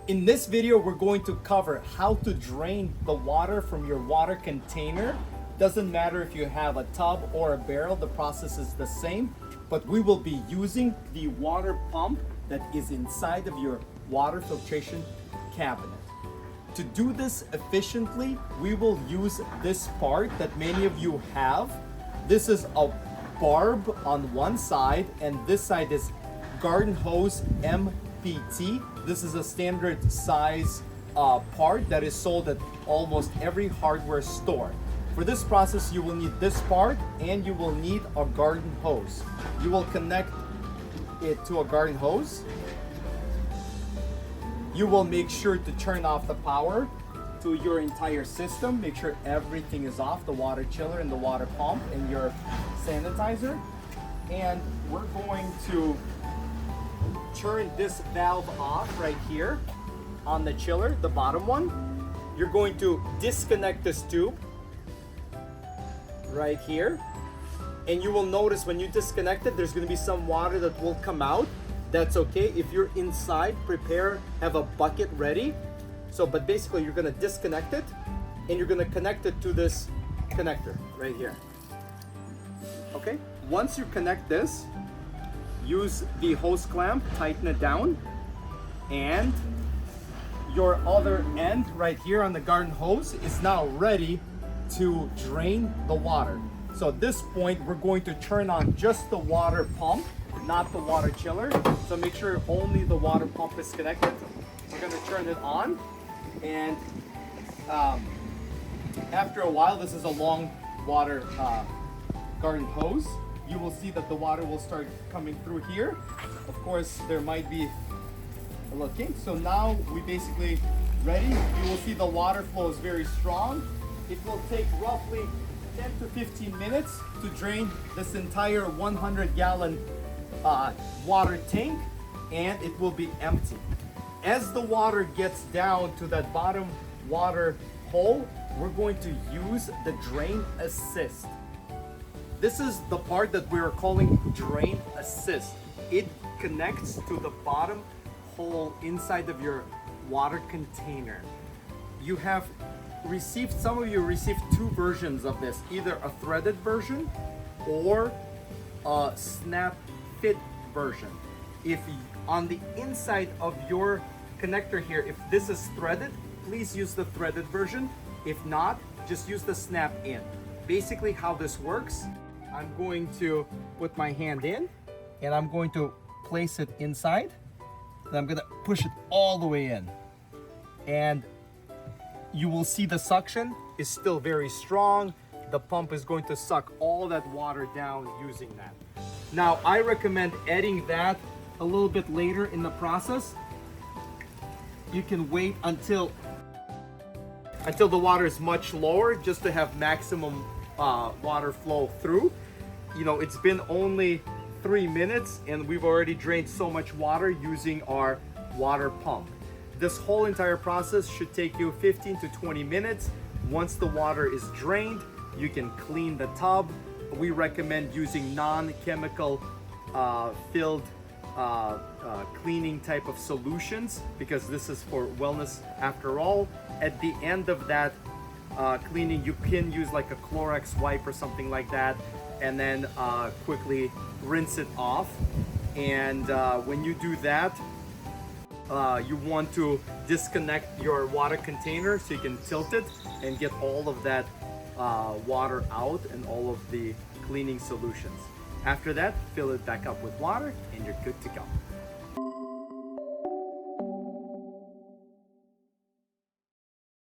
In this video, we're going to cover how to drain the water from your water container. Doesn't matter if you have a tub or a barrel, the process is the same, but we will be using the water pump that is inside of your water filtration cabinet. To do this efficiently, we will use this part that many of you have. This is a barb on one side, and this side is garden hose MPT. This is a standard size part that is sold at almost every hardware store. For this process, you will need this part and you will need a garden hose. You will connect it to a garden hose. You will make sure to turn off the power to your entire system. Make sure everything is off, the water chiller and the water pump and your sanitizer. And we're going to turn this valve off right here on the chiller, the bottom one. You're going to disconnect this tube right here. And you will notice when you disconnect it, there's going to be some water that will come out. That's okay. If you're inside, have a bucket ready. But basically you're going to disconnect it and you're going to connect it to this connector right here. Okay. Once you connect this, use the hose clamp, tighten it down, and your other end right here on the garden hose is now ready to drain the water. So at this point, we're going to turn on just the water pump, not the water chiller. So make sure only the water pump is connected. We're going to turn it on, and after a while, this is a long water garden hose. You will see that the water will start coming through here. Of course, there might be a little kink. So now we basically ready. You will see the water flow is very strong. It will take roughly 10 to 15 minutes to drain this entire 100-gallon water tank, and it will be empty. As the water gets down to that bottom water hole, we're going to use the drain assist. This is the part that we are calling drain assist. It connects to the bottom hole inside of your water container. You have received, some of you received two versions of this, either a threaded version or a snap fit version. If on the inside of your connector here, if this is threaded, please use the threaded version. If not, just use the snap in. Basically how this works, I'm going to put my hand in and I'm going to place it inside. Then I'm going to push it all the way in. And you will see the suction is still very strong. The pump is going to suck all that water down using that. Now, I recommend adding that a little bit later in the process. You can wait until the water is much lower just to have maximum water flow through. You know, it's been only 3 minutes and we've already drained so much water using our water pump. This whole entire process should take you 15 to 20 minutes. Once the water is drained, you can clean the tub. We recommend using non-chemical filled cleaning type of solutions because this is for wellness after all. At the end of that cleaning, you can use like a Clorox wipe or something like that, and then quickly rinse it off. And when you do that, you want to disconnect your water container so you can tilt it and get all of that water out and all of the cleaning solutions. After that, fill it back up with water and you're good to go.